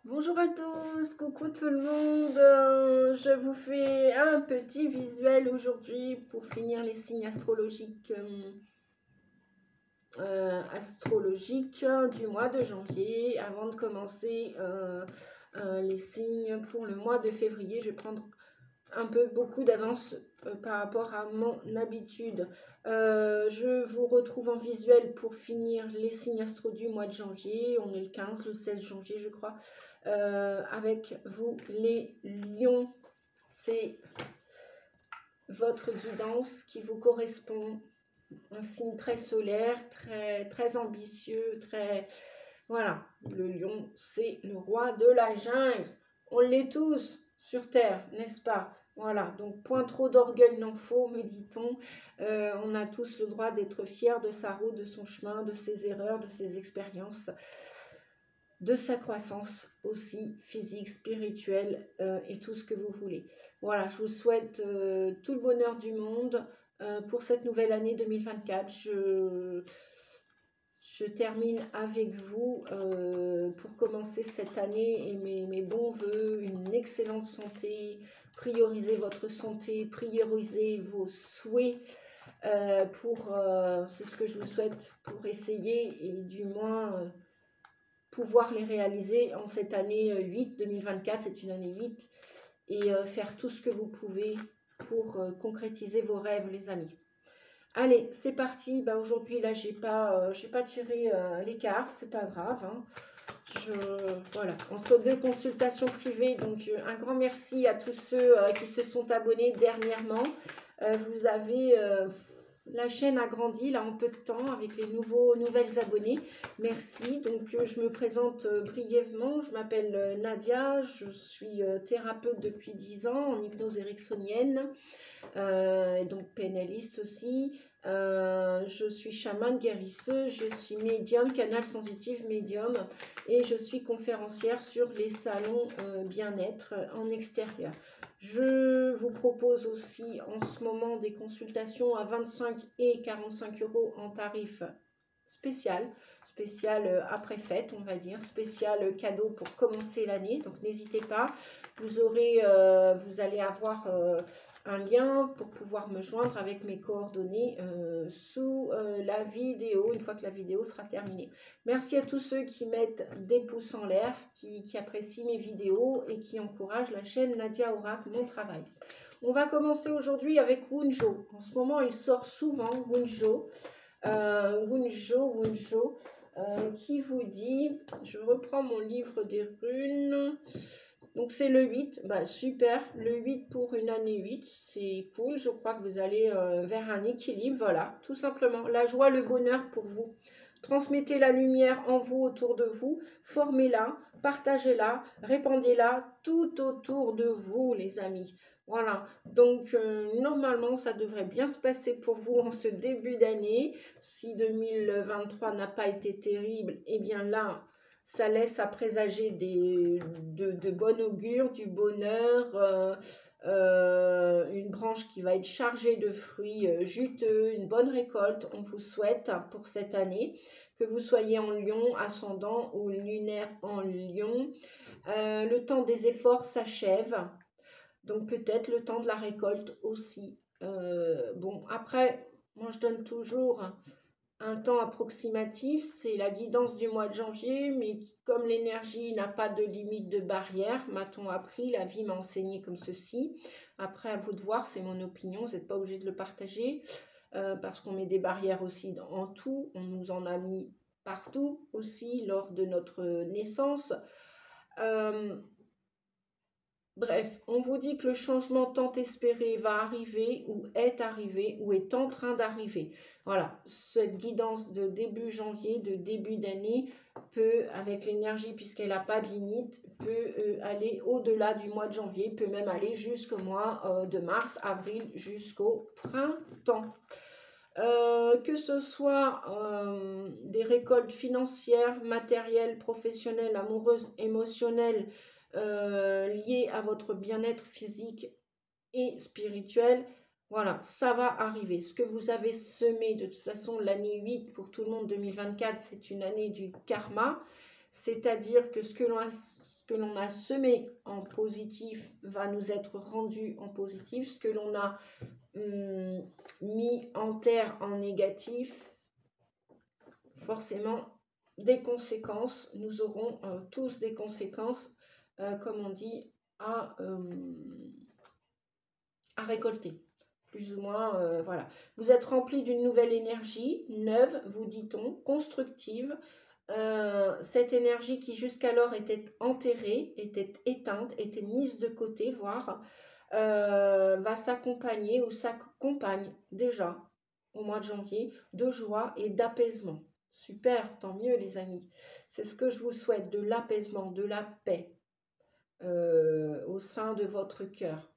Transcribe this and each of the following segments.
Bonjour à tous, coucou tout le monde, je vous fais un petit visuel aujourd'hui pour finir les signes astrologiques, du mois de janvier. Avant de commencer les signes pour le mois de février, je vais prendre beaucoup d'avance par rapport à mon habitude. Je vous retrouve en visuel pour finir les signes astro du mois de janvier. On est le 15, le 16 janvier je crois. Avec vous les lions, c'est votre guidance qui vous correspond. Un signe très solaire, très ambitieux, Voilà, le lion, c'est le roi de la jungle. On l'est tous sur Terre, n'est-ce pas? Voilà, donc point trop d'orgueil n'en faut, me dit-on. On a tous le droit d'être fiers de sa route, de son chemin, de ses erreurs, de ses expériences, de sa croissance aussi physique, spirituelle et tout ce que vous voulez. Voilà, je vous souhaite tout le bonheur du monde pour cette nouvelle année 2024. Je termine avec vous pour commencer cette année et mes bons voeux, une excellente santé. Priorisez votre santé, priorisez vos souhaits c'est ce que je vous souhaite pour essayer et du moins pouvoir les réaliser en cette année 8, 2024, c'est une année 8, et faire tout ce que vous pouvez pour concrétiser vos rêves, les amis. Allez, c'est parti. Bah, aujourd'hui, là, j'ai pas tiré les cartes, c'est pas grave. Hein. Voilà, entre deux consultations privées, donc un grand merci à tous ceux qui se sont abonnés dernièrement. Vous avez la chaîne a grandi là en peu de temps avec les nouvelles abonnés. Merci. Donc je me présente brièvement. Je m'appelle Nadia. Je suis thérapeute depuis 10 ans en hypnose ericksonienne. Donc PNListe aussi. Je suis chamane guérisseuse, je suis médium, canal sensitif médium et je suis conférencière sur les salons bien-être en extérieur. Je vous propose aussi en ce moment des consultations à 25 et 45 € en tarif spécial après fête, on va dire, spécial cadeau pour commencer l'année. Donc n'hésitez pas, vous allez avoir un lien pour pouvoir me joindre avec mes coordonnées sous la vidéo, une fois que la vidéo sera terminée. Merci à tous ceux qui mettent des pouces en l'air, qui apprécient mes vidéos et qui encouragent la chaîne Nadia Oracle, mon travail. On va commencer aujourd'hui avec Wunjo. En ce moment, il sort souvent, Wunjo. Qui vous dit, je reprends mon livre des runes, donc c'est le 8, bah super, le 8 pour une année 8, c'est cool, je crois que vous allez vers un équilibre, voilà, tout simplement, la joie, le bonheur pour vous. Transmettez la lumière en vous, autour de vous, formez-la, partagez-la, répandez-la tout autour de vous, les amis. Voilà, donc normalement, ça devrait bien se passer pour vous en ce début d'année. Si 2023 n'a pas été terrible, eh bien là, ça laisse à présager de bon augure, du bonheur, une branche qui va être chargée de fruits juteux, une bonne récolte. On vous souhaite pour cette année, que vous soyez en Lion, ascendant ou lunaire en Lion. Le temps des efforts s'achève. Donc peut-être le temps de la récolte aussi. Bon, après, moi je donne toujours un temps approximatif, c'est la guidance du mois de janvier, mais comme l'énergie n'a pas de limite de barrière, m'a-t-on appris, la vie m'a enseigné comme ceci. Après, à vous de voir, c'est mon opinion, vous n'êtes pas obligé de le partager, parce qu'on met des barrières aussi en tout, on nous en a mis partout aussi lors de notre naissance. Bref, on vous dit que le changement tant espéré va arriver ou est en train d'arriver. Voilà, cette guidance de début janvier, de début d'année, peut, avec l'énergie puisqu'elle n'a pas de limite, peut aller au-delà du mois de janvier, peut même aller jusqu'au mois de mars, avril, jusqu'au printemps. Que ce soit des récoltes financières, matérielles, professionnelles, amoureuses, émotionnelles, liées à votre bien-être physique et spirituel, voilà, ça va arriver. Ce que vous avez semé, de toute façon, l'année 8 pour tout le monde 2024, c'est une année du karma, c'est-à-dire que ce que que l'on a semé en positif va nous être rendu en positif. Ce que l'on a mis en terre en négatif, forcément, des conséquences. Nous aurons tous des conséquences, comme on dit, à récolter. Plus ou moins, voilà. Vous êtes rempli d'une nouvelle énergie, neuve, vous dit-on, constructive. Cette énergie qui jusqu'alors était enterrée, était éteinte, était mise de côté, voire va s'accompagner ou s'accompagne déjà au mois de janvier de joie et d'apaisement. Super, tant mieux les amis. C'est ce que je vous souhaite, de l'apaisement, de la paix au sein de votre cœur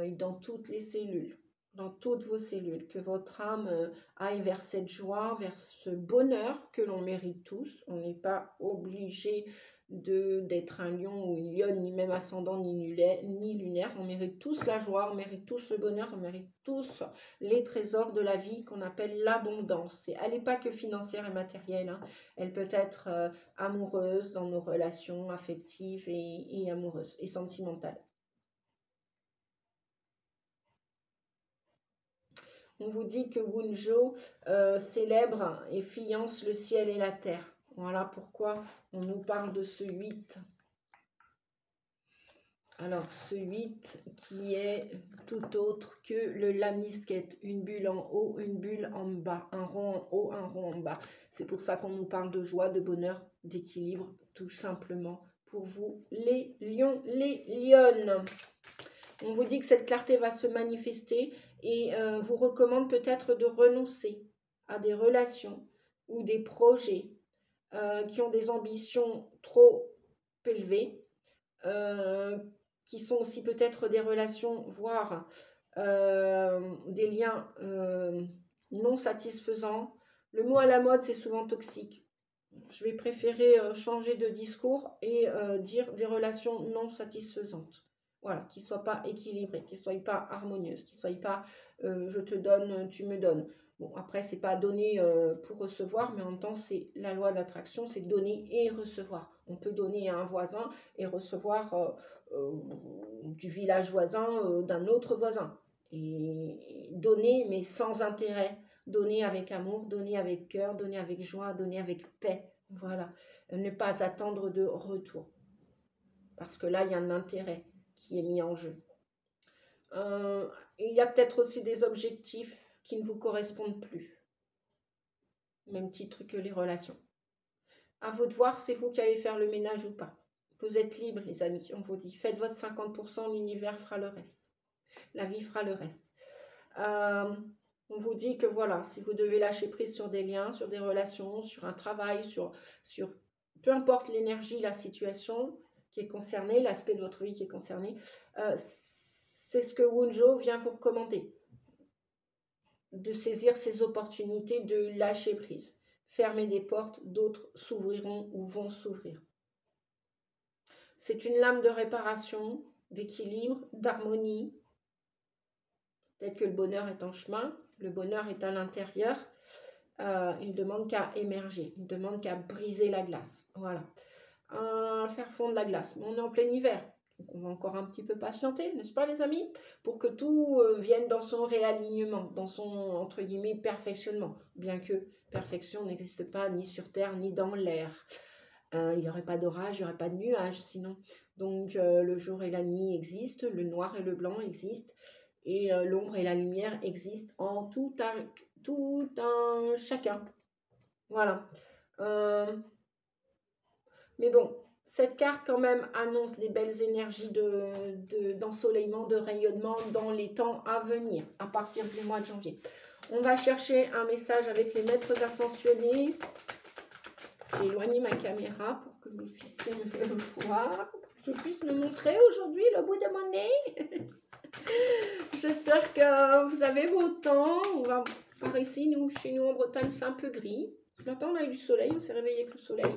et dans toutes les cellules, dans toutes vos cellules, que votre âme aille vers cette joie, vers ce bonheur que l'on mérite tous. On n'est pas obligé d'être un lion ou une lionne, ni même ascendant, ni lunaire. On mérite tous la joie, on mérite tous le bonheur, on mérite tous les trésors de la vie qu'on appelle l'abondance. Elle n'est pas que financière et matérielle, hein. Elle peut être amoureuse dans nos relations affectives et amoureuses et sentimentales. On vous dit que Wunjo célèbre et fiance le ciel et la terre. Voilà pourquoi on nous parle de ce 8. Alors, ce 8 qui est tout autre que le lamnisquette, une bulle en haut, une bulle en bas, un rond en haut, un rond en bas. C'est pour ça qu'on nous parle de joie, de bonheur, d'équilibre, tout simplement pour vous, les lions, les lionnes. On vous dit que cette clarté va se manifester et vous recommande peut-être de renoncer à des relations ou des projets qui ont des ambitions trop élevées, qui sont aussi peut-être des relations, voire des liens non satisfaisants. Le mot à la mode, c'est souvent toxique. Je vais préférer changer de discours et dire des relations non satisfaisantes. Voilà, qui ne soient pas équilibrées, qui ne soient pas harmonieuses, qui ne soient pas je te donne, tu me donnes. Bon, après, c'est pas donner pour recevoir, mais en même temps, c'est la loi d'attraction, c'est donner et recevoir. On peut donner à un voisin et recevoir du village voisin d'un autre voisin. Et donner, mais sans intérêt. Donner avec amour, donner avec cœur, donner avec joie, donner avec paix. Voilà. Ne pas attendre de retour. Parce que là, il y a un intérêt qui est mis en jeu. Il y a peut-être aussi des objectifs qui ne vous correspondent plus. Même titre que les relations. À vous de voir, c'est vous qui allez faire le ménage ou pas. Vous êtes libres, les amis, on vous dit. Faites votre 50%, l'univers fera le reste. La vie fera le reste. On vous dit que voilà, si vous devez lâcher prise sur des liens, sur des relations, sur un travail, sur peu importe l'énergie, la situation qui est concernée, l'aspect de votre vie qui est concerné, c'est ce que Wunjo vient vous recommander. De saisir ces opportunités, de lâcher prise. Fermer des portes, d'autres s'ouvriront ou vont s'ouvrir. C'est une lame de réparation, d'équilibre, d'harmonie. Peut-être que le bonheur est en chemin, le bonheur est à l'intérieur. Il ne demande qu'à émerger, il ne demande qu'à briser la glace. Voilà. Faire fondre la glace. On est en plein hiver. Donc on va encore un petit peu patienter, n'est-ce pas les amis? Pour que tout vienne dans son réalignement, dans son, entre guillemets, perfectionnement. Bien que perfection n'existe pas ni sur terre, ni dans l'air. Il n'y aurait pas d'orage, il n'y aurait pas de nuages sinon. Donc le jour et la nuit existent, le noir et le blanc existent. Et l'ombre et la lumière existent en tout un chacun. Voilà. Mais bon, cette carte quand même annonce des belles énergies d'ensoleillement, de rayonnement dans les temps à venir, à partir du mois de janvier. On va chercher un message avec les maîtres ascensionnés. J'ai éloigné ma caméra pour que vous puissiez me voir, pour que je puisse me montrer aujourd'hui le bout de mon nez. J'espère que vous avez beau temps. Par ici, chez nous en Bretagne, c'est un peu gris. Ce matin, on a eu du soleil, on s'est réveillé avec le soleil.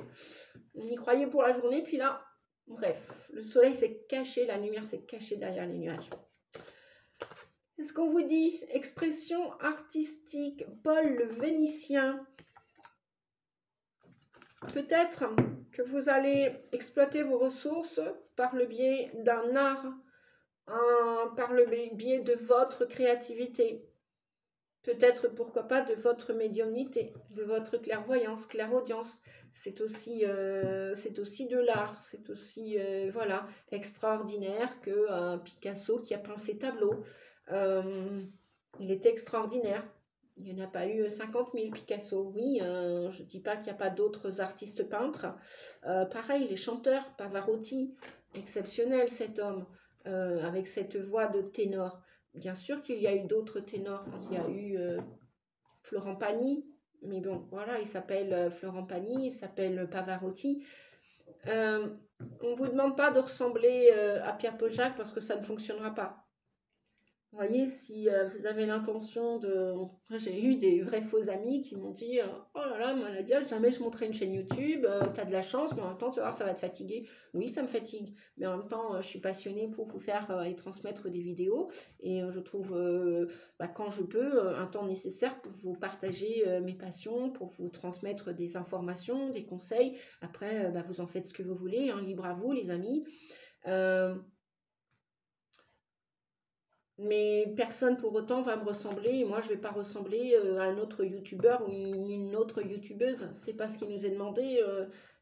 On y croyait pour la journée, puis là, bref, le soleil s'est caché, la lumière s'est cachée derrière les nuages. Qu'est-ce qu'on vous dit? Expression artistique, Paul le Vénitien. peut-être que vous allez exploiter vos ressources par le biais d'un art, par le biais de votre créativité. Peut-être, pourquoi pas, de votre médiumnité, de votre clairvoyance, clairaudience. C'est aussi de l'art, c'est aussi voilà, extraordinaire que Picasso qui a peint ses tableaux. Il est extraordinaire. Il n'y en a pas eu 50 000 Picasso. Oui, je ne dis pas qu'il n'y a pas d'autres artistes peintres. Pareil, les chanteurs, Pavarotti, exceptionnel cet homme, avec cette voix de ténor. Bien sûr qu'il y a eu d'autres ténors. Il y a eu Florent Pagny, mais bon, voilà, il s'appelle Florent Pagny, il s'appelle Pavarotti. On ne vous demande pas de ressembler à Pierre-Paul Jacques parce que ça ne fonctionnera pas. Vous voyez, si vous avez l'intention de... J'ai eu des vrais faux amis qui m'ont dit oh là là, moi Nadia, jamais je monterai une chaîne YouTube, t'as de la chance, mais en même temps, tu vas voir, ça va te fatiguer. Oui, ça me fatigue, mais en même temps, je suis passionnée pour vous faire et transmettre des vidéos, et je trouve, quand je peux, un temps nécessaire pour vous partager mes passions, pour vous transmettre des informations, des conseils. Après, vous en faites ce que vous voulez, hein, libre à vous, les amis. Mais personne pour autant va me ressembler, et moi je ne vais pas ressembler à un autre youtubeur ou une autre youtubeuse. C'est pas ce qui nous est demandé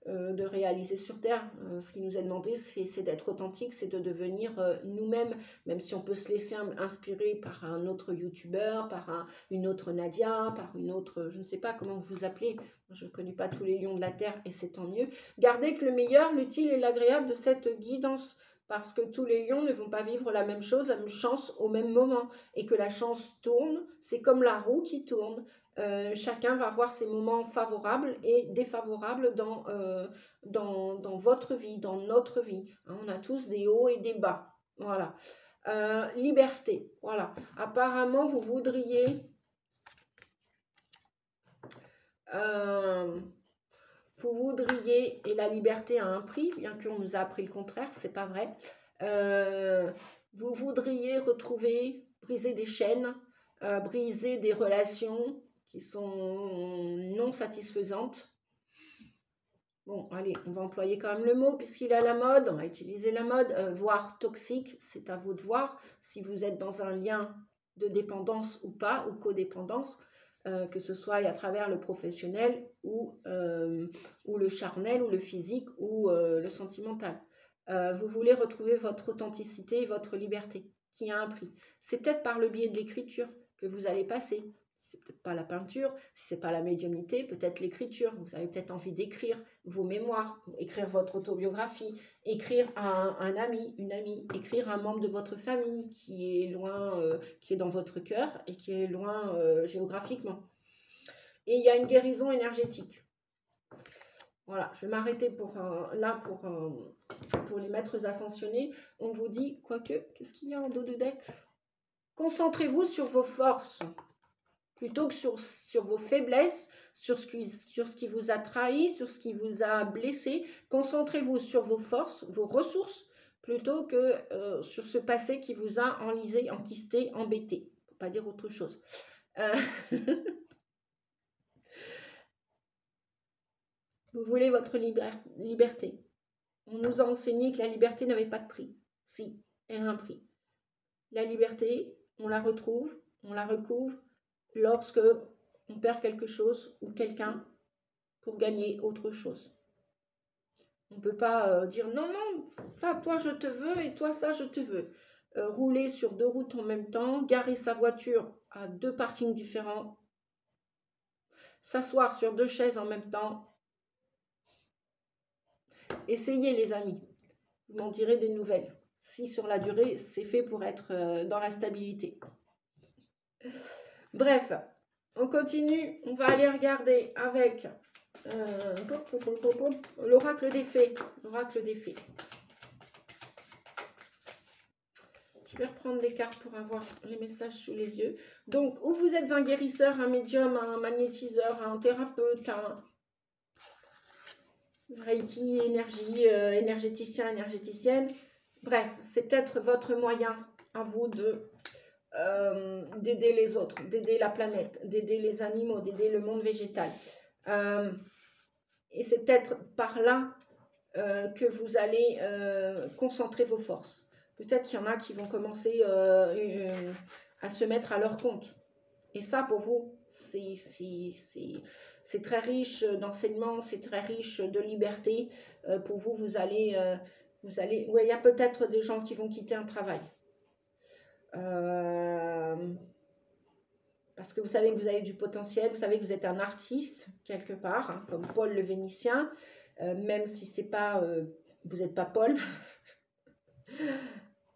de réaliser sur Terre. Ce qui nous est demandé, c'est d'être authentique, c'est de devenir nous-mêmes, même si on peut se laisser inspirer par un autre youtubeur, par une autre Nadia, par une autre, je ne sais pas comment vous vous appelez, je ne connais pas tous les lions de la Terre et c'est tant mieux. Gardez que le meilleur, l'utile et l'agréable de cette guidance, parce que tous les lions ne vont pas vivre la même chose, la même chance au même moment. Et que la chance tourne, c'est comme la roue qui tourne. Chacun va avoir ses moments favorables et défavorables dans votre vie, dans notre vie. Hein, on a tous des hauts et des bas. Voilà. Liberté. Voilà. Apparemment, vous voudriez... vous voudriez, et la liberté a un prix, bien qu'on nous a appris le contraire, c'est pas vrai. Vous voudriez retrouver, briser des chaînes, briser des relations qui sont non satisfaisantes. Bon, allez, on va employer quand même le mot puisqu'il est à la mode, on va utiliser la mode, voire toxique, c'est à vous de voir si vous êtes dans un lien de dépendance ou pas, ou codépendance. Que ce soit à travers le professionnel ou le charnel ou le physique ou le sentimental. Vous voulez retrouver votre authenticité et votre liberté qui a un prix. C'est peut-être par le biais de l'écriture que vous allez passer. C'est peut-être pas la peinture, si c'est pas la médiumnité, peut-être l'écriture. Vous avez peut-être envie d'écrire vos mémoires, écrire votre autobiographie, écrire à un ami, une amie, écrire à un membre de votre famille qui est loin, qui est dans votre cœur et qui est loin géographiquement. Et il y a une guérison énergétique. Voilà, je vais m'arrêter pour les maîtres ascensionnés. On vous dit, quoique, qu'est-ce qu'il y a en dos de deck? Concentrez-vous sur vos forces, plutôt que sur vos faiblesses, sur ce qui vous a trahi, sur ce qui vous a blessé. Concentrez-vous sur vos forces, vos ressources, plutôt que sur ce passé qui vous a enlisé, enquisté, embêté. Pour pas dire autre chose. Vous voulez votre liberté. On nous a enseigné que la liberté n'avait pas de prix. Si, elle a un prix. La liberté, on la retrouve, on la recouvre lorsque on perd quelque chose ou quelqu'un pour gagner autre chose. On ne peut pas dire non, non, ça, toi, je te veux et toi, ça, je te veux. Rouler sur 2 routes en même temps, garer sa voiture à 2 parkings différents, s'asseoir sur 2 chaises en même temps. Essayez, les amis. Vous m'en direz des nouvelles. Si sur la durée, c'est fait pour être dans la stabilité. Bref, on continue. On va aller regarder avec l'oracle des fées. L'oracle des fées. Je vais reprendre les cartes pour avoir les messages sous les yeux. Donc, ou vous êtes un guérisseur, un médium, un magnétiseur, un thérapeute, un Reiki, énergie, énergéticien, énergéticienne. Bref, c'est peut-être votre moyen à vous d'aider les autres, d'aider la planète, d'aider les animaux, d'aider le monde végétal. Et c'est peut-être par là que vous allez concentrer vos forces. Peut-être qu'il y en a qui vont commencer à se mettre à leur compte. Et ça, pour vous, c'est très riche d'enseignement, c'est très riche de liberté. Pour vous, vous allez... ouais, il y a peut-être des gens qui vont quitter un travail. Parce que vous savez que vous avez du potentiel, vous savez que vous êtes un artiste, quelque part, hein, comme Paul le Vénitien, même si c'est pas, vous n'êtes pas Paul.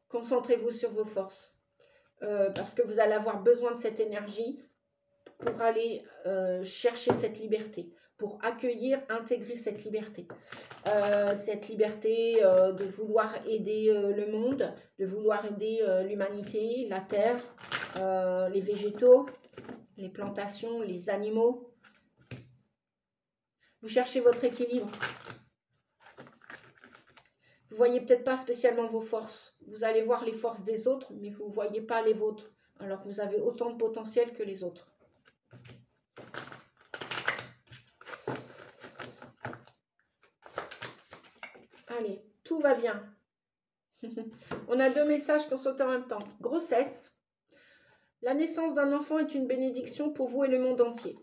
Concentrez-vous sur vos forces, parce que vous allez avoir besoin de cette énergie pour aller chercher cette liberté, pour accueillir, intégrer cette liberté. De vouloir aider le monde, de vouloir aider l'humanité, la terre, les végétaux, les plantations, les animaux. Vous cherchez votre équilibre. Vous ne voyez peut-être pas spécialement vos forces. Vous allez voir les forces des autres, mais vous ne voyez pas les vôtres. Alors que vous avez autant de potentiel que les autres. Allez, tout va bien. On a 2 messages qui ont sauté en même temps. Grossesse. La naissance d'un enfant est une bénédiction pour vous et le monde entier.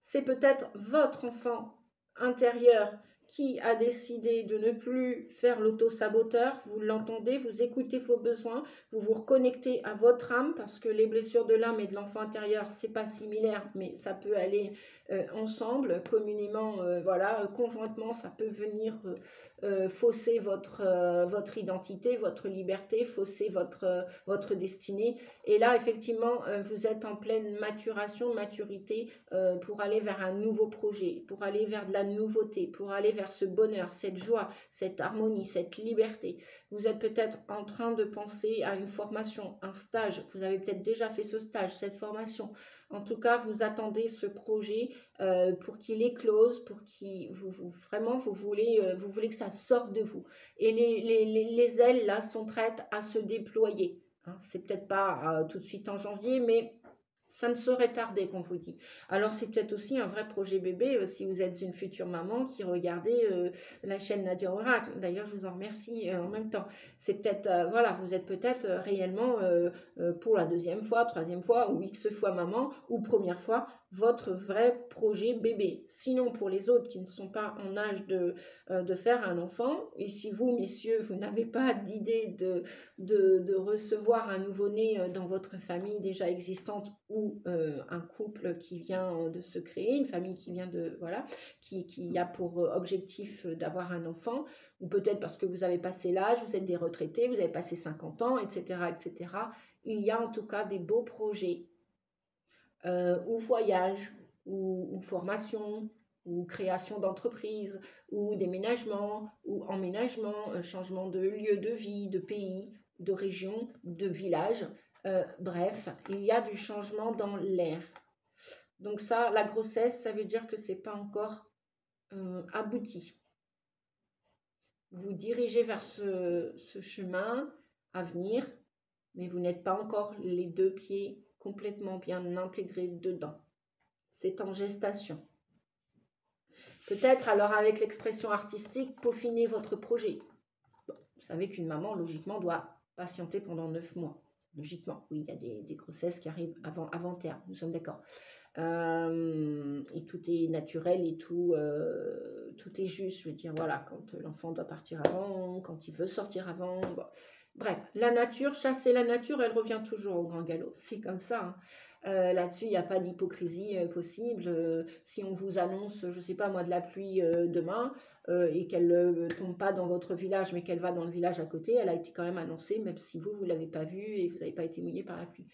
C'est peut-être votre enfant intérieur qui a décidé de ne plus faire l'auto-saboteur. Vous l'entendez, vous écoutez vos besoins, vous vous reconnectez à votre âme, parce que les blessures de l'âme et de l'enfant intérieur, c'est pas similaire, mais ça peut aller ensemble, communément, voilà, conjointement, ça peut venir fausser votre identité, votre liberté, fausser votre destinée. Et là, effectivement, vous êtes en pleine maturation, maturité pour aller vers un nouveau projet, pour aller vers de la nouveauté, pour aller vers ce bonheur, cette joie, cette harmonie, cette liberté. Vous êtes peut-être en train de penser à une formation, un stage. Vous avez peut-être déjà fait ce stage, cette formation. En tout cas, vous attendez ce projet pour qu'il éclose, pour qu'il vraiment vous voulez que ça sorte de vous. Et les ailes là sont prêtes à se déployer. Hein, c'est peut-être pas tout de suite en janvier, mais ça ne saurait tarder, qu'on vous dit. Alors, c'est peut-être aussi un vrai projet bébé si vous êtes une future maman qui regardez la chaîne Nadia Oracle. D'ailleurs, je vous en remercie en même temps. C'est peut-être, voilà, vous êtes peut-être réellement pour la 2e fois, 3e fois ou X fois maman ou première fois votre vrai projet bébé. Sinon, pour les autres qui ne sont pas en âge de faire un enfant, et si vous, messieurs, vous n'avez pas d'idée de recevoir un nouveau-né dans votre famille déjà existante ou un couple qui vient de se créer, une famille qui vient de, voilà, qui a pour objectif d'avoir un enfant, ou peut-être parce que vous avez passé l'âge, vous êtes des retraités, vous avez passé 50 ans, etc., etc. Il y a en tout cas des beaux projets, ou voyage, ou formation, ou création d'entreprise, ou déménagement, ou emménagement, changement de lieu de vie, de pays, de région, de village. Bref, il y a du changement dans l'air. Donc ça, la grossesse, ça veut dire que c'est pas encore abouti. Vous dirigez vers ce chemin à venir, mais vous n'êtes pas encore les 2 pieds complètement bien intégrés dedans. C'est en gestation. Peut-être alors avec l'expression artistique, peaufiner votre projet. Bon, vous savez qu'une maman, logiquement, doit patienter pendant 9 mois. Logiquement, oui, il y a des grossesses qui arrivent avant terme, nous sommes d'accord. Et tout est naturel et tout est juste. Je veux dire, voilà, quand l'enfant doit partir avant, quand il veut sortir avant. Bon. Bref, la nature, chasser la nature, elle revient toujours au grand galop. C'est comme ça. Hein. Là-dessus, il n'y a pas d'hypocrisie possible. Si on vous annonce, je ne sais pas moi, de la pluie demain et qu'elle ne tombe pas dans votre village, mais qu'elle va dans le village à côté, elle a été quand même annoncée, même si vous ne l'avez pas vue et vous n'avez pas été mouillé par la pluie.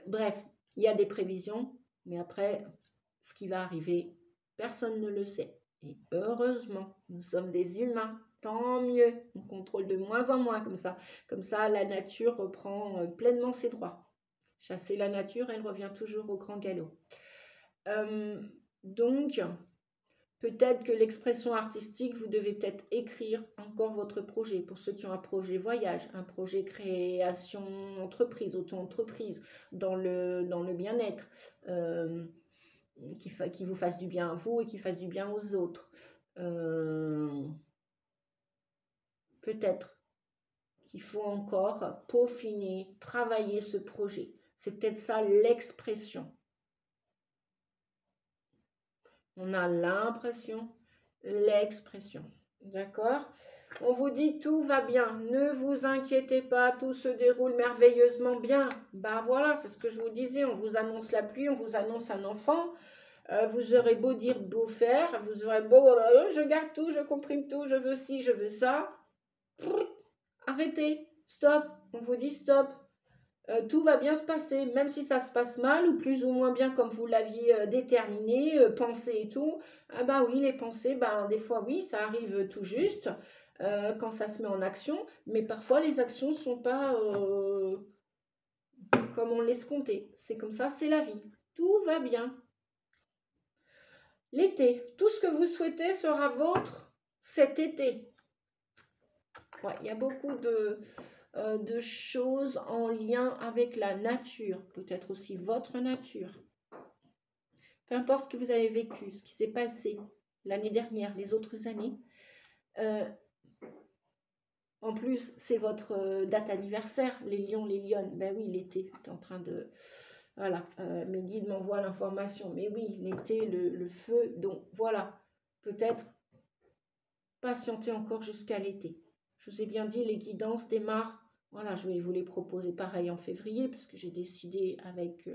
Bref, il y a des prévisions, mais après, ce qui va arriver, personne ne le sait. Et heureusement, nous sommes des humains, tant mieux. On contrôle de moins en moins comme ça. Comme ça, la nature reprend pleinement ses droits. Chasser la nature, elle revient toujours au grand galop. Donc, peut-être que l'expression artistique, vous devez peut-être écrire encore votre projet. Pour ceux qui ont un projet voyage, un projet création entreprise, auto-entreprise, dans le bien-être, qui vous fasse du bien à vous et qui fasse du bien aux autres. Peut-être qu'il faut encore peaufiner, travailler ce projet. C'est peut-être ça l'expression. On a l'impression, l'expression. D'accord? On vous dit tout va bien, ne vous inquiétez pas, tout se déroule merveilleusement bien. Ben voilà, c'est ce que je vous disais, on vous annonce la pluie, on vous annonce un enfant. Vous aurez beau dire, beau faire, vous aurez beau, je garde tout, je comprime tout, je veux ci, je veux ça. Arrêtez, stop, on vous dit stop. Tout va bien se passer, même si ça se passe mal ou plus ou moins bien comme vous l'aviez déterminé, pensé et tout. Ah bah oui, les pensées, ben, des fois oui, ça arrive tout juste quand ça se met en action, mais parfois les actions ne sont pas comme on l'escomptait. C'est comme ça, c'est la vie. Tout va bien. L'été, tout ce que vous souhaitez sera vôtre cet été. Ouais, il y a beaucoup de choses en lien avec la nature, peut-être aussi votre nature. Peu importe ce que vous avez vécu, ce qui s'est passé l'année dernière, les autres années. En plus, c'est votre date anniversaire, les lions, les lionnes. Ben oui, l'été, tu es en train de... Voilà, mes guides m'envoient l'information. Mais oui, l'été, le feu. Donc voilà, peut-être patienter encore jusqu'à l'été. Je vous ai bien dit, les guidances démarrent. Voilà, je vais vous les proposer pareil en février, parce que j'ai décidé avec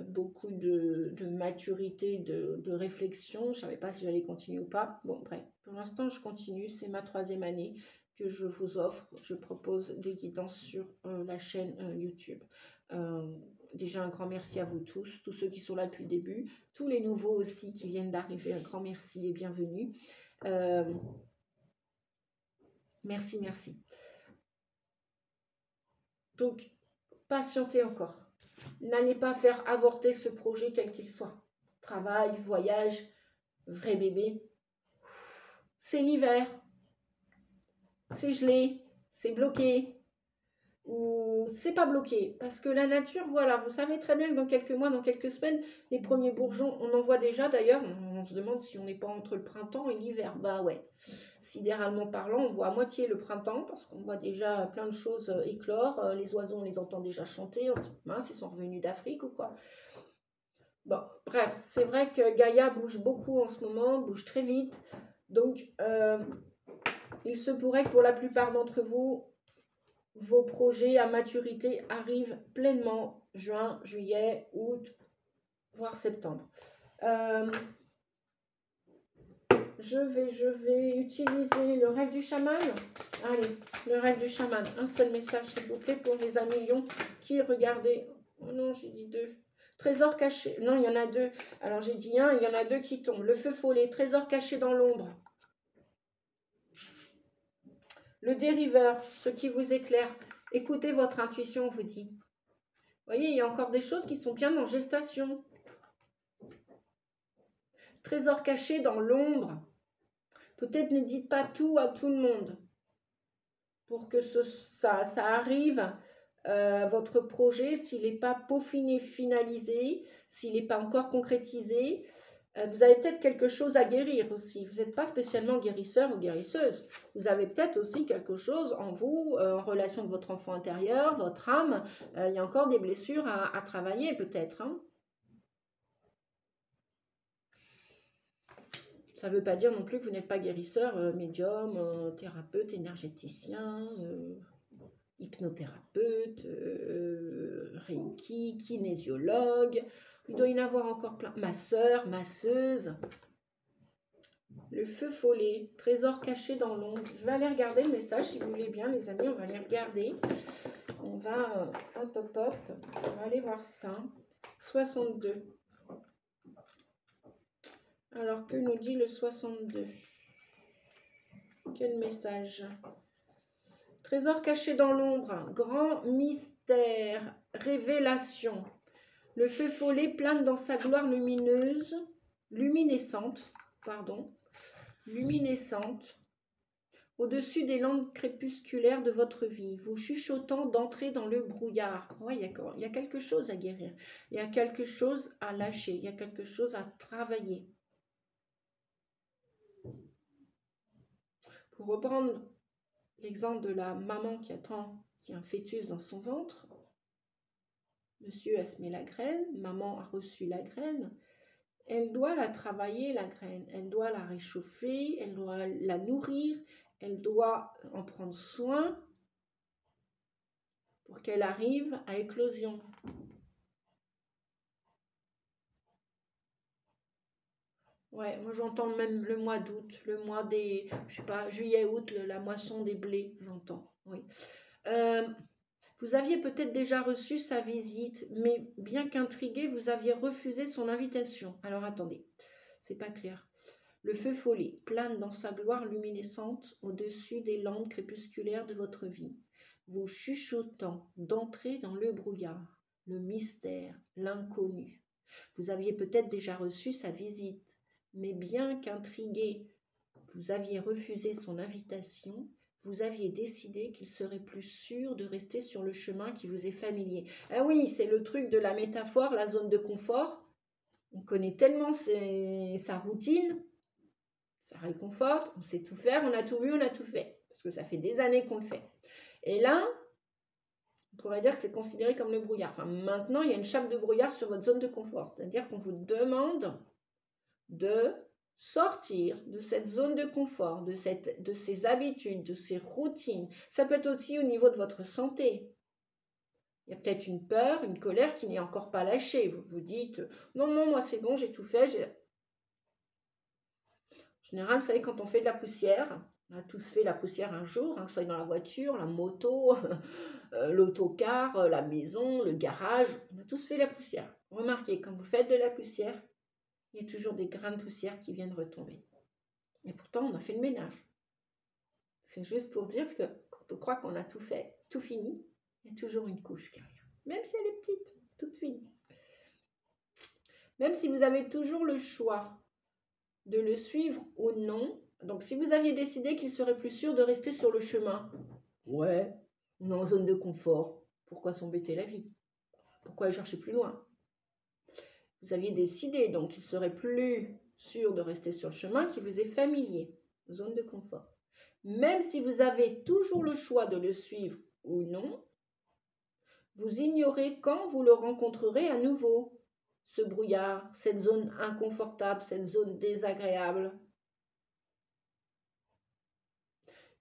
beaucoup de maturité, de réflexion. Je ne savais pas si j'allais continuer ou pas. Bon, bref, pour l'instant, je continue. C'est ma 3e année que je vous offre. Je propose des guidances sur la chaîne YouTube. Déjà, un grand merci à vous tous ceux qui sont là depuis le début, tous les nouveaux aussi qui viennent d'arriver, un grand merci et bienvenue. Merci, merci. Donc, patientez encore. N'allez pas faire avorter ce projet quel qu'il soit. Travail, voyage, vrai bébé. C'est l'hiver. C'est gelé. C'est bloqué. Ou c'est pas bloqué. Parce que la nature, voilà, vous savez très bien que dans quelques mois, dans quelques semaines, les premiers bourgeons, on en voit déjà d'ailleurs. On se demande si on n'est pas entre le printemps et l'hiver. Bah ouais. Sidéralement parlant, on voit à moitié le printemps parce qu'on voit déjà plein de choses éclore. Les oiseaux, on les entend déjà chanter. On se dit, mince, ils sont revenus d'Afrique ou quoi. Bon, bref, c'est vrai que Gaïa bouge beaucoup en ce moment, bouge très vite. Donc, il se pourrait que pour la plupart d'entre vous, vos projets à maturité arrivent pleinement juin, juillet, août, voire septembre. Je vais utiliser le rêve du chaman. Allez, le rêve du chaman. Un seul message, s'il vous plaît, pour les amis lions qui regardaient. Oh non, j'ai dit 2. Trésor caché. Non, il y en a 2. Alors, j'ai dit 1, il y en a 2 qui tombent. Le feu follet, trésor caché dans l'ombre. Le dériveur, ce qui vous éclaire. Écoutez votre intuition, vous dit. Vous voyez, il y a encore des choses qui sont bien en gestation. Trésor caché dans l'ombre. Peut-être ne dites pas tout à tout le monde. Pour que ça arrive, votre projet, s'il n'est pas peaufiné, finalisé, s'il n'est pas encore concrétisé, vous avez peut-être quelque chose à guérir aussi. Vous n'êtes pas spécialement guérisseur ou guérisseuse. Vous avez peut-être aussi quelque chose en vous, en relation avec votre enfant intérieur, votre âme. Il y a encore des blessures à travailler peut-être. Hein. Ça ne veut pas dire non plus que vous n'êtes pas guérisseur, médium, thérapeute, énergéticien, hypnothérapeute, reiki, kinésiologue. Il doit y en avoir encore plein. Masseur, masseuse. Le feu follet, trésor caché dans l'ombre. Je vais aller regarder le message si vous voulez bien, les amis. On va aller regarder. On va, hop, hop, hop. On va aller voir ça. 62. Alors, que nous dit le 62? Quel message? Trésor caché dans l'ombre, grand mystère, révélation. Le feu follet plane dans sa gloire luminescente, au-dessus des landes crépusculaires de votre vie, vous chuchotant d'entrer dans le brouillard. Ouais, il y a quelque chose à guérir, il y a quelque chose à lâcher, il y a quelque chose à travailler. Pour reprendre l'exemple de la maman qui attend qu'il y ait un fœtus dans son ventre, monsieur, elle se met la graine, maman a reçu la graine, elle doit la travailler, la graine, elle doit la réchauffer, elle doit la nourrir, elle doit en prendre soin pour qu'elle arrive à éclosion. Ouais, moi j'entends même le mois d'août, le mois des, je sais pas, juillet-août, la moisson des blés, j'entends, oui. Vous aviez peut-être déjà reçu sa visite, mais bien qu'intrigué, vous aviez refusé son invitation. Alors attendez, c'est pas clair. Le feu follet plane dans sa gloire luminescente au-dessus des landes crépusculaires de votre vie, vous chuchotant d'entrer dans le brouillard, le mystère, l'inconnu. Vous aviez peut-être déjà reçu sa visite, mais bien qu'intrigué, vous aviez refusé son invitation, vous aviez décidé qu'il serait plus sûr de rester sur le chemin qui vous est familier. Ah oui, c'est le truc de la métaphore, la zone de confort. On connaît tellement sa routine, ça réconforte, on sait tout faire, on a tout vu, on a tout fait. Parce que ça fait des années qu'on le fait. Et là, on pourrait dire que c'est considéré comme le brouillard. Enfin, maintenant, il y a une chape de brouillard sur votre zone de confort. C'est-à-dire qu'on vous demande de sortir de cette zone de confort, de ces habitudes, de ces routines. Ça peut être aussi au niveau de votre santé. Il y a peut-être une peur, une colère qui n'est encore pas lâchée. Vous vous dites, non, non, moi c'est bon, j'ai tout fait. En général, vous savez, quand on fait de la poussière, on a tous fait la poussière un jour, hein, soit dans la voiture, la moto, l'autocar, la maison, le garage. On a tous fait la poussière. Remarquez, quand vous faites de la poussière, il y a toujours des grains de poussière qui viennent retomber. Et pourtant, on a fait le ménage. C'est juste pour dire que quand on croit qu'on a tout fait, tout fini, il y a toujours une couche qui arrive. Même si elle est petite, toute finie. Même si vous avez toujours le choix de le suivre ou non. Donc, si vous aviez décidé qu'il serait plus sûr de rester sur le chemin, ouais, on est en zone de confort. Pourquoi s'embêter la vie? Pourquoi aller chercher plus loin? Vous aviez décidé, donc qu'il serait plus sûr de rester sur le chemin qui vous est familier, zone de confort. Même si vous avez toujours le choix de le suivre ou non, vous ignorez quand vous le rencontrerez à nouveau. Ce brouillard, cette zone inconfortable, cette zone désagréable.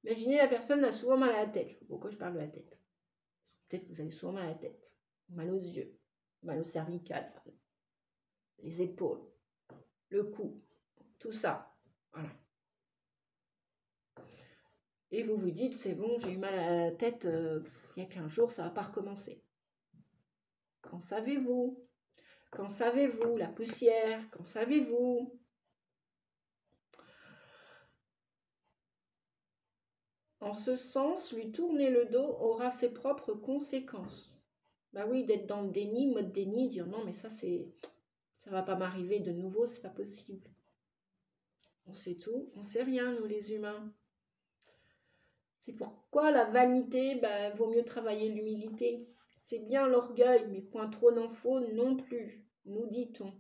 Imaginez, la personne a souvent mal à la tête. Je sais pas pourquoi je parle de la tête. Peut-être que vous avez souvent mal à la tête, mal aux yeux, mal au cervical, enfin, les épaules, le cou, tout ça. Voilà. Et vous vous dites, c'est bon, j'ai eu mal à la tête il y a 15 jours, ça ne va pas recommencer. Qu'en savez-vous? Qu'en savez-vous? La poussière, qu'en savez-vous? En ce sens, lui tourner le dos aura ses propres conséquences. Bah oui, d'être dans le déni, mode déni, dire non, mais ça va pas m'arriver de nouveau, c'est pas possible. On sait tout, on sait rien, nous les humains. C'est pourquoi la vanité, vaut mieux travailler l'humilité. C'est bien l'orgueil, mais point trop n'en faut non plus, nous dit-on.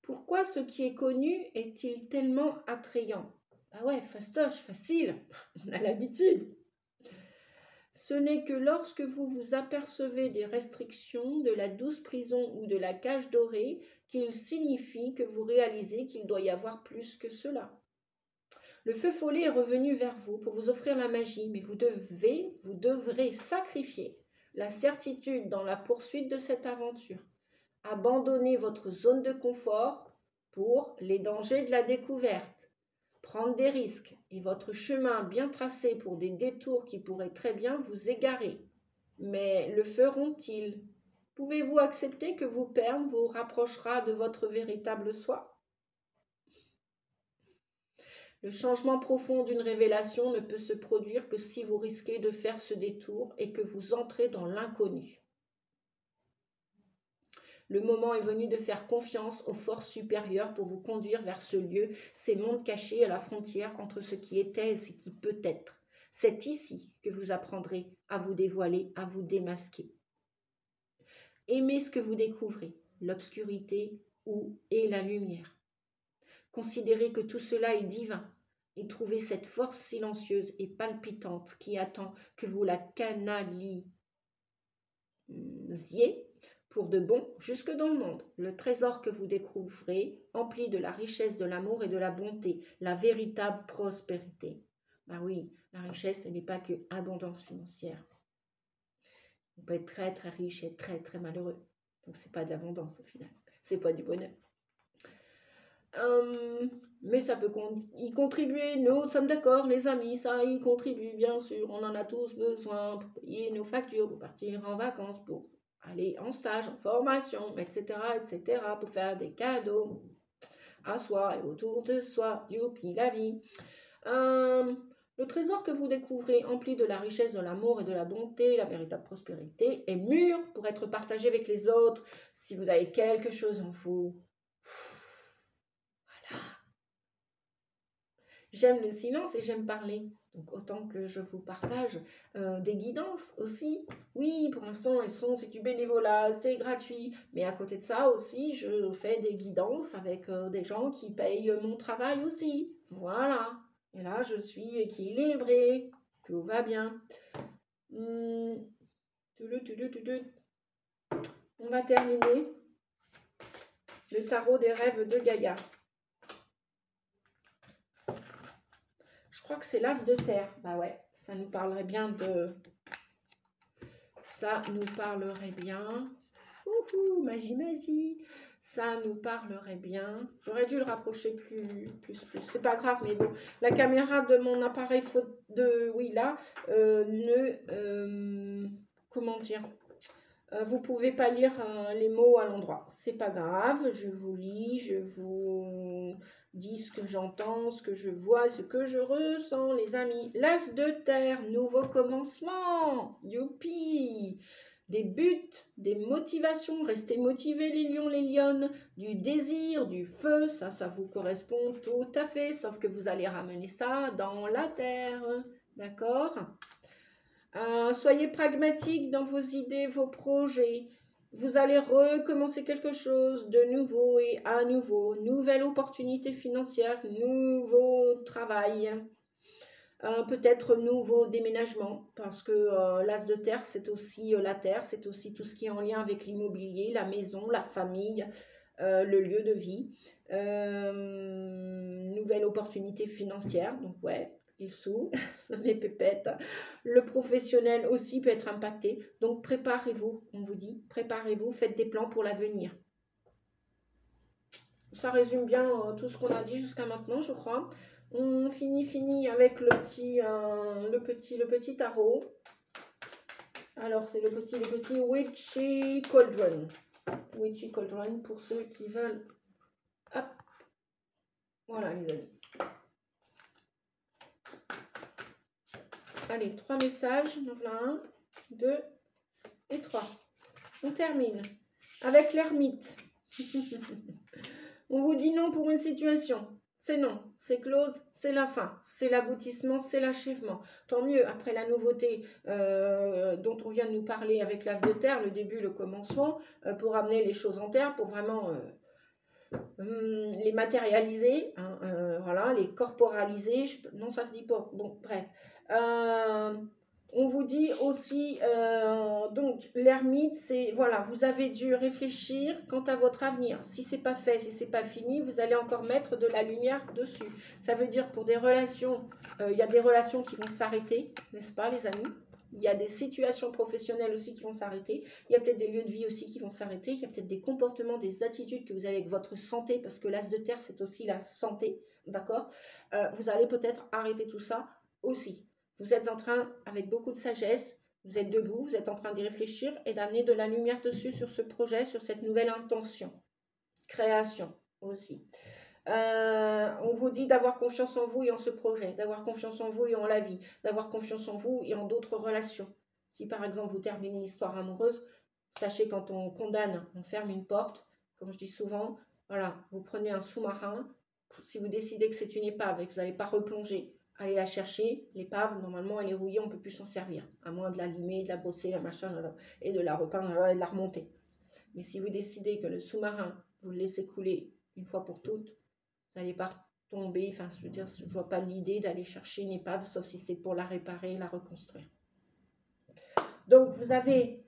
Pourquoi ce qui est connu est-il tellement attrayant? Ah ouais, fastoche, facile, on a l'habitude. Ce n'est que lorsque vous vous apercevez des restrictions, de la douce prison ou de la cage dorée qu'il signifie que vous réalisez qu'il doit y avoir plus que cela. Le feu follet est revenu vers vous pour vous offrir la magie, mais vous devrez sacrifier la certitude dans la poursuite de cette aventure. Abandonner votre zone de confort pour les dangers de la découverte. Prendre des risques et votre chemin bien tracé pour des détours qui pourraient très bien vous égarer. Mais le feront-ils? Pouvez-vous accepter que vous perdre vous rapprochera de votre véritable soi? Le changement profond d'une révélation ne peut se produire que si vous risquez de faire ce détour et que vous entrez dans l'inconnu. Le moment est venu de faire confiance aux forces supérieures pour vous conduire vers ce lieu, ces mondes cachés à la frontière entre ce qui était et ce qui peut être. C'est ici que vous apprendrez à vous dévoiler, à vous démasquer. Aimez ce que vous découvrez, l'obscurité et la lumière. Considérez que tout cela est divin. et trouvez cette force silencieuse et palpitante qui attend que vous la canalisiez pour de bon jusque dans le monde. Le trésor que vous découvrez, empli de la richesse de l'amour et de la bonté, la véritable prospérité. Ben oui, la richesse, ce n'est pas que abondance financière. On peut être très très riche et être très très malheureux. Donc c'est pas de l'abondance au final. C'est pas du bonheur. Mais ça peut y contribuer, nous sommes d'accord les amis, ça y contribue bien sûr, on en a tous besoin pour payer nos factures, pour partir en vacances, pour aller en stage, en formation, etc., pour faire des cadeaux à soi et autour de soi, youpi la vie. Le trésor que vous découvrez, empli de la richesse, de l'amour et de la bonté, la véritable prospérité, est mûr pour être partagé avec les autres. Si vous avez quelque chose en vous, voilà. J'aime le silence et j'aime parler. Donc autant que je vous partage des guidances aussi. Oui, pour l'instant, c'est du bénévolat, c'est gratuit. Mais à côté de ça aussi, je fais des guidances avec des gens qui payent mon travail aussi. Voilà. Et là, je suis équilibrée. Tout va bien. On va terminer le tarot des rêves de Gaïa. Je crois que c'est l'as de terre. Bah ouais, ça nous parlerait bien de... Ça nous parlerait bien. Ouhou, magie, magie. Ça nous parlerait bien. J'aurais dû le rapprocher plus. C'est pas grave, mais bon. La caméra de mon appareil comment dire, vous pouvez pas lire les mots à l'endroit. C'est pas grave. Je vous lis, je vous dis ce que j'entends, ce que je vois, ce que je ressens, les amis. L'as de terre, nouveau commencement. Youpi! Des buts, des motivations, restez motivés les lions, les lionnes, du désir, du feu, ça vous correspond tout à fait, sauf que vous allez ramener ça dans la terre, d'accord? Soyez pragmatiques dans vos idées, vos projets, vous allez recommencer quelque chose de nouveau et à nouveau, nouvelle opportunité financière, nouveau travail. Peut-être nouveau déménagement, parce que l'as de terre, c'est aussi la terre, c'est aussi tout ce qui est en lien avec l'immobilier, la maison, la famille, le lieu de vie. Nouvelle opportunité financière, donc ouais, les sous, les pépettes. Le professionnel aussi peut être impacté, donc préparez-vous, on vous dit, préparez-vous, faites des plans pour l'avenir. Ça résume bien tout ce qu'on a dit jusqu'à maintenant, je crois. On finit avec le petit tarot. Alors, c'est le petit Witchy Cauldron. Witchy Cauldron pour ceux qui veulent. Hop. Voilà, les amis. Allez, 3 messages. Donc là, 1, 2 et 3. On termine avec l'ermite. On vous dit non pour une situation. C'est non, c'est close, c'est la fin, c'est l'aboutissement, c'est l'achèvement. Tant mieux, après la nouveauté dont on vient de nous parler avec l'as de terre, le début, le commencement, pour amener les choses en terre, pour vraiment les matérialiser, hein, voilà, les corporaliser. Non, ça se dit pas. Bon, bref. On vous dit aussi, donc l'ermite, c'est, voilà, vous avez dû réfléchir quant à votre avenir. Si c'est pas fait, si c'est pas fini, vous allez encore mettre de la lumière dessus. Ça veut dire pour des relations, il y a des relations qui vont s'arrêter, n'est-ce pas les amis? Il y a des situations professionnelles aussi qui vont s'arrêter. Il y a peut-être des lieux de vie aussi qui vont s'arrêter. Il y a peut-être des comportements, des attitudes que vous avez avec votre santé, parce que l'as de terre, c'est aussi la santé, d'accord? Vous allez peut-être arrêter tout ça aussi. Vous êtes en train, avec beaucoup de sagesse, vous êtes debout, vous êtes en train d'y réfléchir et d'amener de la lumière dessus sur ce projet, sur cette nouvelle intention. Création aussi. On vous dit d'avoir confiance en vous et en ce projet, d'avoir confiance en vous et en la vie, d'avoir confiance en vous et en d'autres relations. Si par exemple vous terminez une histoire amoureuse, sachez quand on condamne, on ferme une porte, comme je dis souvent, voilà, vous prenez un sous-marin, si vous décidez que c'est une épave et que vous n'allez pas replonger, allez la chercher, l'épave, normalement elle est rouillée, on ne peut plus s'en servir, à moins de la limer, de la brosser, la machin, et de la repeindre et de la remonter. Mais si vous décidez que le sous-marin, vous le laissez couler une fois pour toutes, vous n'allez pas tomber. Enfin, je veux dire, je ne vois pas l'idée d'aller chercher une épave, sauf si c'est pour la réparer, la reconstruire. Donc, vous avez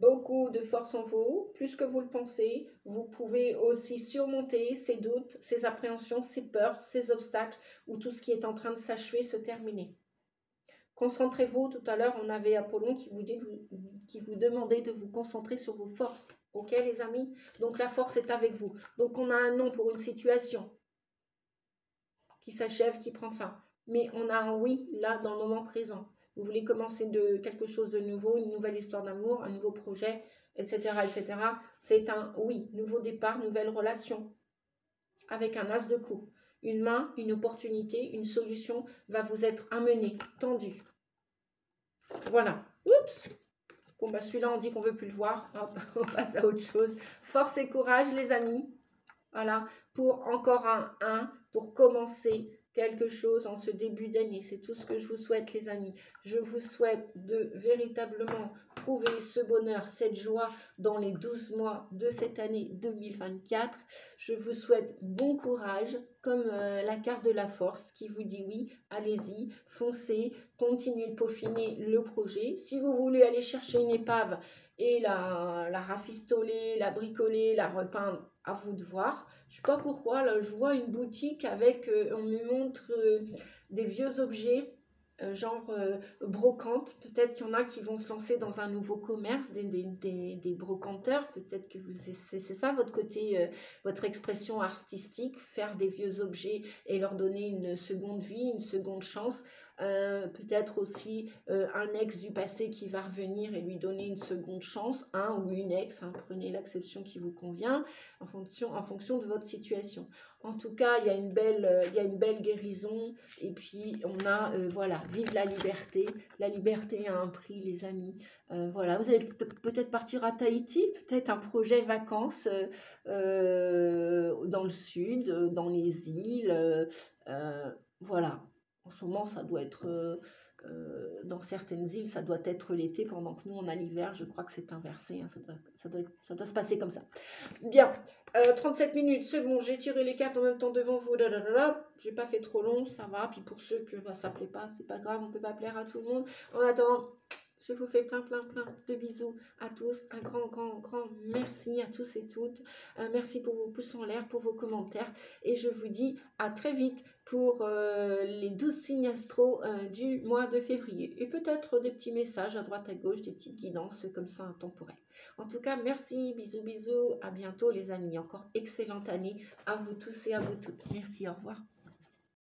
beaucoup de force en vous, plus que vous le pensez. Vous pouvez aussi surmonter ces doutes, ces appréhensions, ces peurs, ces obstacles, ou tout ce qui est en train de s'achever, se terminer. Concentrez-vous. Tout à l'heure, on avait Apollon qui vous demandait de vous concentrer sur vos forces. Ok, les amis? Donc, la force est avec vous. Donc, on a un nom pour une situation qui s'achève, qui prend fin. Mais on a un oui, là, dans le moment présent. Vous voulez commencer quelque chose de nouveau, une nouvelle histoire d'amour, un nouveau projet, etc., etc. C'est un oui, nouveau départ, nouvelle relation. Avec un as de coupe. Une main, une opportunité, une solution va vous être amenée, tendue. Voilà. Oups. Bon, bah celui-là, on dit qu'on ne veut plus le voir. Hop, on passe à autre chose. Force et courage, les amis. Voilà. Pour encore un 1, pour commencer quelque chose en ce début d'année. C'est tout ce que je vous souhaite, les amis. Je vous souhaite de véritablement trouver ce bonheur, cette joie dans les 12 mois de cette année 2024. Je vous souhaite bon courage, comme la carte de la force qui vous dit oui, allez-y, foncez, continuez de peaufiner le projet. Si vous voulez aller chercher une épave et la rafistoler, la bricoler, la repeindre, à vous de voir. Je ne sais pas pourquoi, là, je vois une boutique avec, on me montre des vieux objets, genre brocante. Peut-être qu'il y en a qui vont se lancer dans un nouveau commerce, des brocanteurs. Peut-être que c'est ça votre côté, votre expression artistique, faire des vieux objets et leur donner une seconde vie, une seconde chance. Peut-être aussi un ex du passé qui va revenir et lui donner une seconde chance, un ou une ex, hein, prenez l'acception qui vous convient en fonction de votre situation. En tout cas, il y a une belle guérison et puis on a, voilà, vive la liberté. La liberté a un prix, les amis. Voilà, vous allez peut-être partir à Tahiti, peut-être un projet vacances dans le sud, dans les îles, voilà. En ce moment, ça doit être, dans certaines îles, ça doit être l'été, pendant que nous, on a l'hiver. Je crois que c'est inversé, hein, ça doit se passer comme ça. Bien, 37 minutes, c'est bon, j'ai tiré les cartes en même temps devant vous. J'ai pas fait trop long, ça va. Puis pour ceux que ça plaît pas, c'est pas grave, on peut pas plaire à tout le monde. En attendant, je vous fais plein de bisous à tous. Un grand merci à tous et toutes. Merci pour vos pouces en l'air, pour vos commentaires. Et je vous dis à très vite pour les 12 signes astro du mois de février. Et peut-être des petits messages à droite à gauche, des petites guidances comme ça intemporelles. En tout cas, merci, bisous, à bientôt les amis. Encore excellente année à vous tous et à vous toutes. Merci, au revoir.